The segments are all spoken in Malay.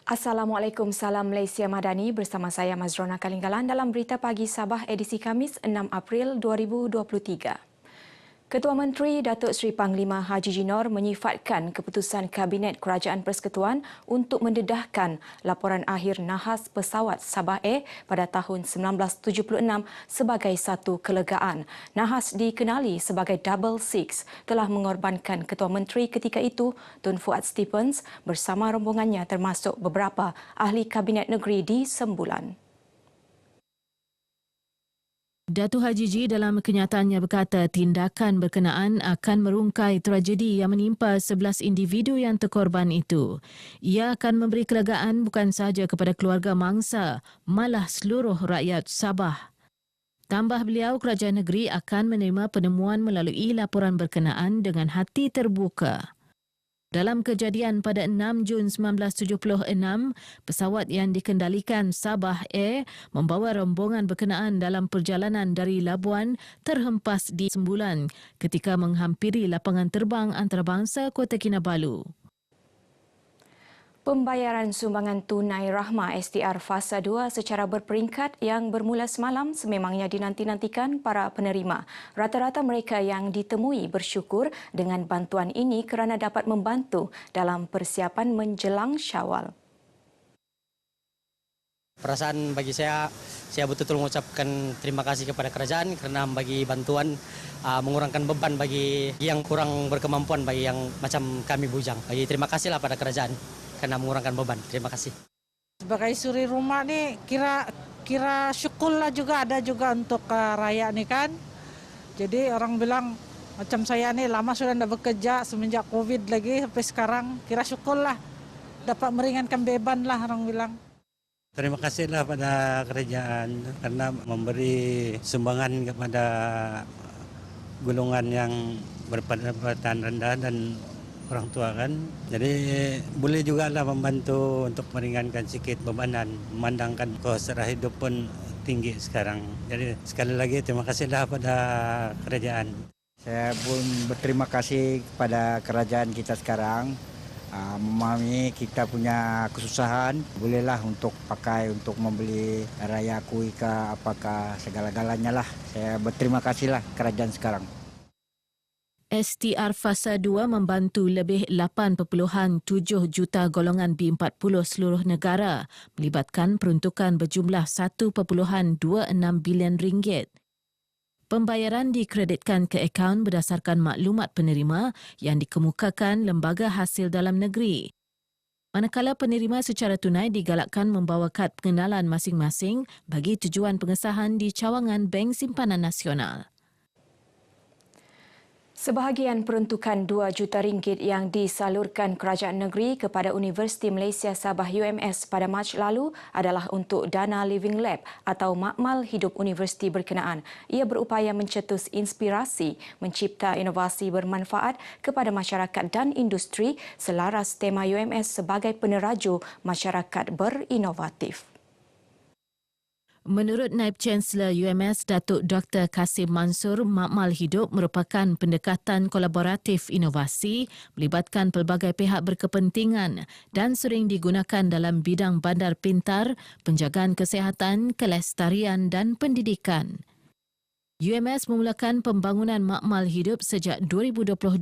Assalamualaikum, salam Malaysia Madani bersama saya Mazrona Kalinggalan dalam Berita Pagi Sabah edisi Khamis 6 April 2023. Ketua Menteri Datuk Seri Panglima Haji Jinor menyifatkan keputusan Kabinet Kerajaan Persekutuan untuk mendedahkan laporan akhir nahas pesawat Sabah Air pada tahun 1976 sebagai satu kelegaan. Nahas dikenali sebagai Double Six telah mengorbankan Ketua Menteri ketika itu, Tun Fuad Stephens bersama rombongannya termasuk beberapa ahli Kabinet Negeri di Sembulan. Datuk Haji Ji dalam kenyataannya berkata tindakan berkenaan akan merungkai tragedi yang menimpa 11 individu yang terkorban itu. Ia akan memberi kelegaan bukan sahaja kepada keluarga mangsa, malah seluruh rakyat Sabah. Tambah beliau, kerajaan negeri akan menerima penemuan melalui laporan berkenaan dengan hati terbuka. Dalam kejadian pada 6 Jun 1976, pesawat yang dikendalikan Sabah Air membawa rombongan berkenaan dalam perjalanan dari Labuan terhempas di Sembulan ketika menghampiri lapangan terbang antarabangsa Kota Kinabalu. Pembayaran sumbangan tunai Rahmah STR Fasa 2 secara berperingkat yang bermula semalam sememangnya dinanti-nantikan para penerima. Rata-rata mereka yang ditemui bersyukur dengan bantuan ini kerana dapat membantu dalam persiapan menjelang Syawal. Perasaan bagi saya betul-betul mengucapkan terima kasih kepada kerajaan kerana bagi bantuan mengurangkan beban bagi yang kurang berkemampuan, bagi yang macam kami bujang. Bagi terima kasihlah pada kerajaan kerana mengurangkan beban. Terima kasih. Sebagai suri rumah ni kira syukurlah juga ada juga untuk rakyat ni kan. Jadi orang bilang macam saya ni lama sudah tidak bekerja semenjak Covid lagi sampai sekarang, kira syukurlah dapat meringankan beban lah orang bilang. Terima kasihlah pada kerajaan karena memberi sumbangan kepada golongan yang berpendapatan rendah dan orang tua kan. Jadi boleh juga lah membantu untuk meringankan sikit bebanan, memandangkan kos hidup pun tinggi sekarang. Jadi sekali lagi terima kasihlah pada kerajaan. Saya pun berterima kasih kepada kerajaan kita sekarang. Memahami kita punya kesusahan, bolehlah untuk pakai untuk membeli raya kuih ke apakah segala-galanya lah. Saya berterima kasihlah kerajaan sekarang. STR Fasa 2 membantu lebih 8.7 juta golongan B40 seluruh negara, melibatkan peruntukan berjumlah 1.26 bilion ringgit. Pembayaran dikreditkan ke akaun berdasarkan maklumat penerima yang dikemukakan Lembaga Hasil Dalam Negeri. Manakala penerima secara tunai digalakkan membawa kad pengenalan masing-masing bagi tujuan pengesahan di cawangan Bank Simpanan Nasional. Sebahagian peruntukan 2 juta ringgit yang disalurkan kerajaan negeri kepada Universiti Malaysia Sabah UMS pada Mac lalu adalah untuk dana Living Lab atau makmal hidup universiti berkenaan. Ia berupaya mencetus inspirasi, mencipta inovasi bermanfaat kepada masyarakat dan industri selaras tema UMS sebagai peneraju masyarakat berinovatif. Menurut Naib Chancellor UMS Datuk Dr. Kasim Mansur, makmal hidup merupakan pendekatan kolaboratif inovasi melibatkan pelbagai pihak berkepentingan dan sering digunakan dalam bidang bandar pintar, penjagaan kesihatan, kelestarian dan pendidikan. UMS memulakan pembangunan makmal hidup sejak 2022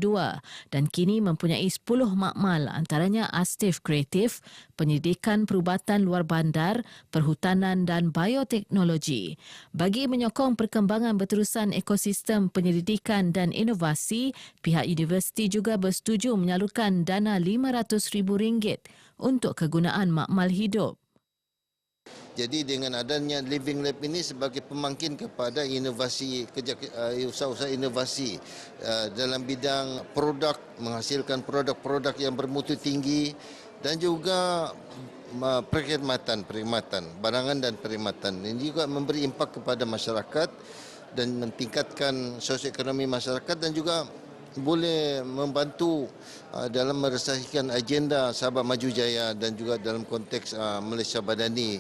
dan kini mempunyai 10 makmal antaranya Astif Kreatif, Pendidikan Perubatan Luar Bandar, Perhutanan dan Bioteknologi. Bagi menyokong perkembangan berterusan ekosistem penyelidikan dan inovasi, pihak universiti juga bersetuju menyalurkan dana RM500,000 untuk kegunaan makmal hidup. Jadi dengan adanya Living Lab ini sebagai pemangkin kepada inovasi, usaha-usaha inovasi dalam bidang produk, menghasilkan produk-produk yang bermutu tinggi dan juga perkhidmatan, barangan dan perkhidmatan. Ini juga memberi impak kepada masyarakat dan meningkatkan sosioekonomi masyarakat dan juga boleh membantu dalam meresahkan agenda Sabah Maju Jaya dan juga dalam konteks Malaysia Badani.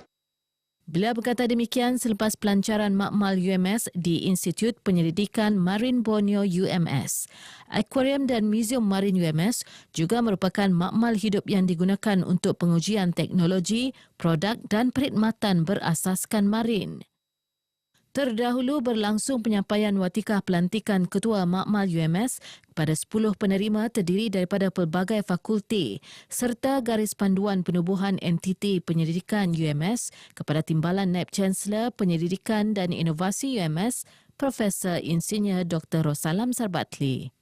Beliau berkata demikian selepas pelancaran makmal UMS di Institut Penyelidikan Marin Borneo UMS. Akuarium dan Museum Marin UMS juga merupakan makmal hidup yang digunakan untuk pengujian teknologi, produk dan perkhidmatan berasaskan marin. Terdahulu berlangsung penyampaian watikah pelantikan Ketua Makmal UMS kepada 10 penerima terdiri daripada pelbagai fakulti serta garis panduan penubuhan entiti penyelidikan UMS kepada Timbalan Naib Chancellor Penyelidikan dan Inovasi UMS, Profesor Insinyur Dr. Rosalam Sarbatli.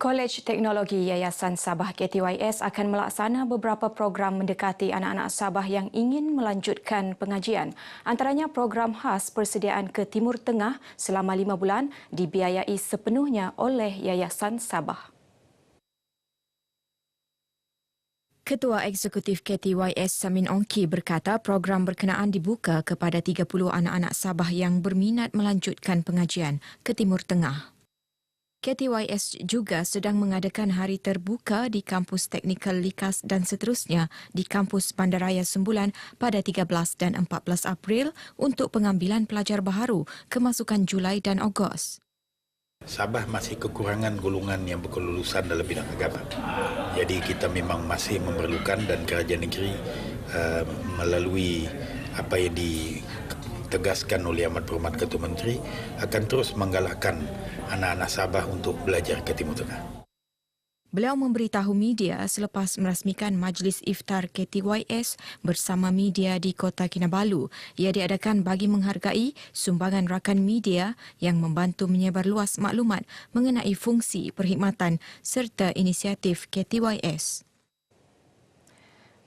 Kolej Teknologi Yayasan Sabah KTYS akan melaksana beberapa program mendekati anak-anak Sabah yang ingin melanjutkan pengajian. Antaranya program khas persediaan ke Timur Tengah selama 5 bulan dibiayai sepenuhnya oleh Yayasan Sabah. Ketua Eksekutif KTYS Samin Ongki berkata program berkenaan dibuka kepada 30 anak-anak Sabah yang berminat melanjutkan pengajian ke Timur Tengah. KTYS juga sedang mengadakan hari terbuka di Kampus Teknikal Likas dan seterusnya di Kampus Bandaraya Sembulan pada 13 dan 14 April untuk pengambilan pelajar baharu kemasukan Julai dan Ogos. Sabah masih kekurangan golongan yang berkelulusan dalam bidang agama. Jadi kita memang masih memerlukan dan kerajaan negeri melalui apa yang ditegaskan oleh Amat Berhormat Ketua Menteri akan terus menggalakkan anak-anak Sabah untuk belajar ke Timur Tengah. Beliau memberitahu media selepas merasmikan Majlis Iftar KTYS bersama media di Kota Kinabalu. Ia diadakan bagi menghargai sumbangan rakan media yang membantu menyebarluas maklumat mengenai fungsi perkhidmatan serta inisiatif KTYS.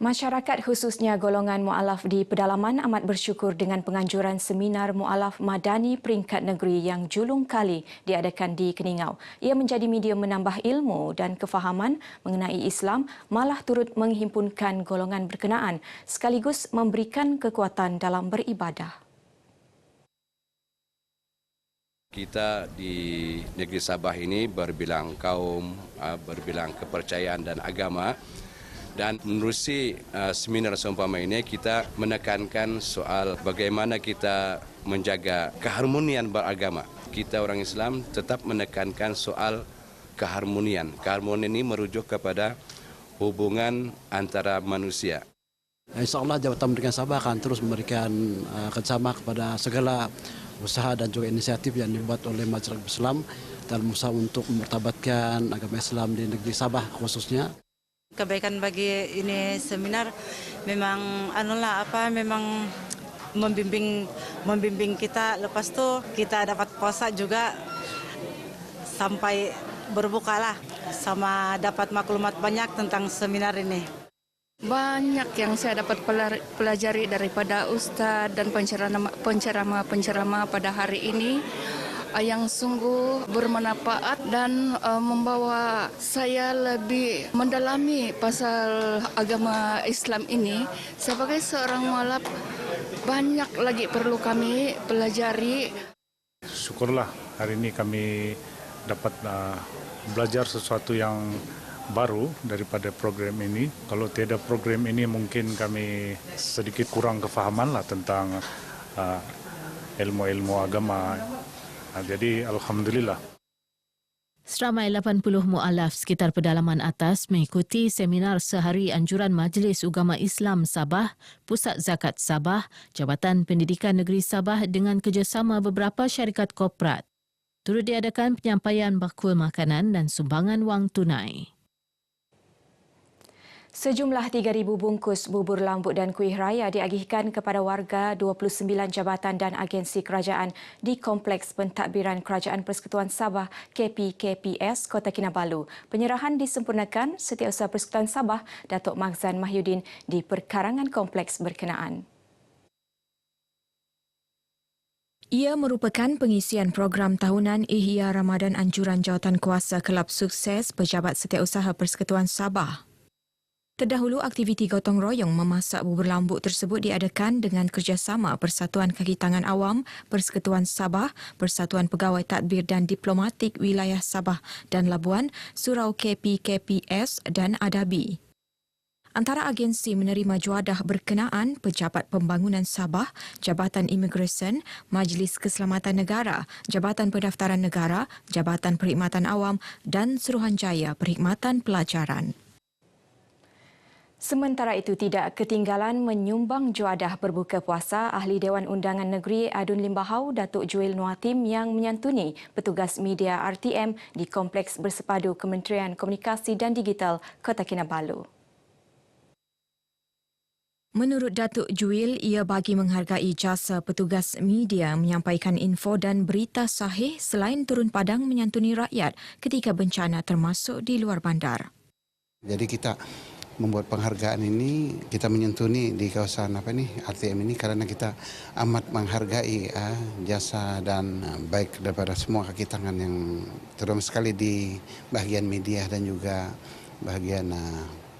Masyarakat khususnya golongan mualaf di pedalaman amat bersyukur dengan penganjuran seminar mualaf madani peringkat negeri yang julung kali diadakan di Keningau. Ia menjadi medium menambah ilmu dan kefahaman mengenai Islam, malah turut menghimpunkan golongan berkenaan sekaligus memberikan kekuatan dalam beribadah. Kita di negeri Sabah ini berbilang kaum, berbilang kepercayaan dan agama. Dan menerusi seminar seumpama ini kita menekankan soal bagaimana kita menjaga keharmonian beragama. Kita orang Islam tetap menekankan soal keharmonian. Keharmonian ini merujuk kepada hubungan antara manusia. InsyaAllah Jabatan Pendidikan Sabah akan terus memberikan kerjasama kepada segala usaha dan juga inisiatif yang dibuat oleh masyarakat Islam dalam usaha untuk memartabatkan agama Islam di negeri Sabah khususnya. Kebaikan bagi ini seminar memang memang membimbing kita, lepas tu kita dapat puasa juga sampai berbuka lah, sama dapat maklumat banyak tentang seminar ini. Banyak yang saya dapat pelajari daripada ustaz dan penceramah pada hari ini yang sungguh bermanfaat dan membawa saya lebih mendalami pasal agama Islam ini. Sebagai seorang mualaf, banyak lagi perlu kami pelajari. Syukurlah hari ini kami dapat belajar sesuatu yang baru daripada program ini. Kalau tiada program ini mungkin kami sedikit kurang kefahaman lah tentang ilmu-ilmu agama. Jadi Alhamdulillah. Seramai 80 mu'alaf sekitar pedalaman atas mengikuti seminar sehari anjuran Majlis Ugama Islam Sabah, Pusat Zakat Sabah, Jabatan Pendidikan Negeri Sabah dengan kerjasama beberapa syarikat korporat. Turut diadakan penyampaian bakul makanan dan sumbangan wang tunai. Sejumlah 3,000 bungkus bubur lambuk dan kuih raya diagihkan kepada warga 29 jabatan dan agensi kerajaan di Kompleks Pentadbiran Kerajaan Persekutuan Sabah KPKPS Kota Kinabalu. Penyerahan disempurnakan Setiausaha Persekutuan Sabah Datuk Makhzan Mahyudin di perkarangan kompleks berkenaan. Ia merupakan pengisian program tahunan Ihya Ramadan Anjuran Jawatankuasa Kelab Sukses Pejabat Setiausaha Persekutuan Sabah. Terdahulu, aktiviti gotong royong memasak bubur lambuk tersebut diadakan dengan kerjasama Persatuan Kaki Tangan Awam, Persekutuan Sabah, Persatuan Pegawai Tadbir dan Diplomatik Wilayah Sabah dan Labuan, Surau KPKPS dan Adabi. Antara agensi menerima juadah berkenaan Pejabat Pembangunan Sabah, Jabatan Imigresen, Majlis Keselamatan Negara, Jabatan Pendaftaran Negara, Jabatan Perkhidmatan Awam dan Suruhanjaya Perkhidmatan Pelajaran. Sementara itu, tidak ketinggalan menyumbang juadah berbuka puasa Ahli Dewan Undangan Negeri Adun Limbahau Datuk Juil Nuatim yang menyantuni petugas media RTM di Kompleks Bersepadu Kementerian Komunikasi dan Digital Kota Kinabalu. Menurut Datuk Juil, ia bagi menghargai jasa petugas media menyampaikan info dan berita sahih selain turun padang menyantuni rakyat ketika bencana termasuk di luar bandar. Jadi kita membuat penghargaan ini, kita menyentuni di kawasan RTM ini karena kita amat menghargai jasa dan baik daripada semua kaki tangan yang terutama sekali di bahagian media dan juga bahagian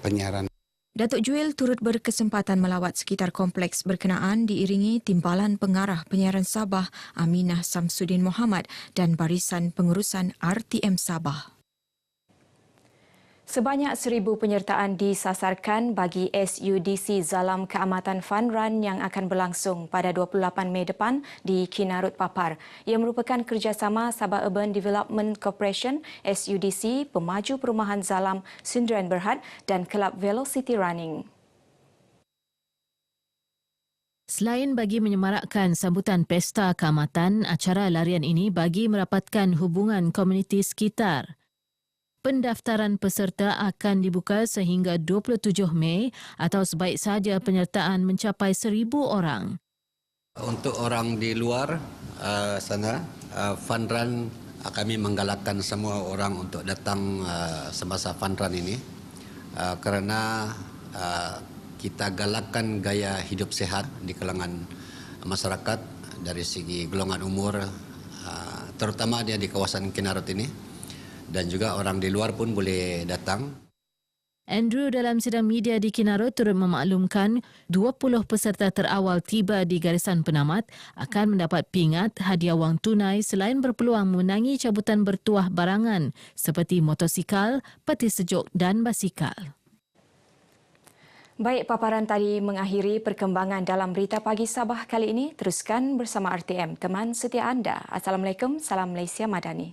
penyiaran. Datuk Juil turut berkesempatan melawat sekitar kompleks berkenaan diiringi Timbalan Pengarah Penyiaran Sabah Aminah Samsudin Mohamad dan Barisan Pengurusan RTM Sabah. Sebanyak 1,000 penyertaan disasarkan bagi SUDC Zalam Keamatan Fun Run yang akan berlangsung pada 28 Mei depan di Kinarut Papar. Ia merupakan kerjasama Sabah Urban Development Corporation, SUDC, Pemaju Perumahan Zalam, Sundaran Berhad dan Kelab Velocity Running. Selain bagi menyemarakkan sambutan Pesta Keamatan, acara larian ini bagi merapatkan hubungan komuniti sekitar. Pendaftaran peserta akan dibuka sehingga 27 Mei atau sebaik saja penyertaan mencapai 1,000 orang. Untuk orang di luar sana, fun run kami menggalakkan semua orang untuk datang semasa fun run ini kerana kita galakkan gaya hidup sehat di kalangan masyarakat dari segi golongan umur, terutama dia di kawasan Kinarut ini. Dan juga orang di luar pun boleh datang. Andrew dalam sidang media di Kinarut turut memaklumkan 20 peserta terawal tiba di garisan penamat akan mendapat pingat hadiah wang tunai selain berpeluang memenangi cabutan bertuah barangan seperti motosikal, peti sejuk dan basikal. Baik, paparan tadi mengakhiri perkembangan dalam Berita Pagi Sabah kali ini. Teruskan bersama RTM, teman setia anda. Assalamualaikum, salam Malaysia Madani.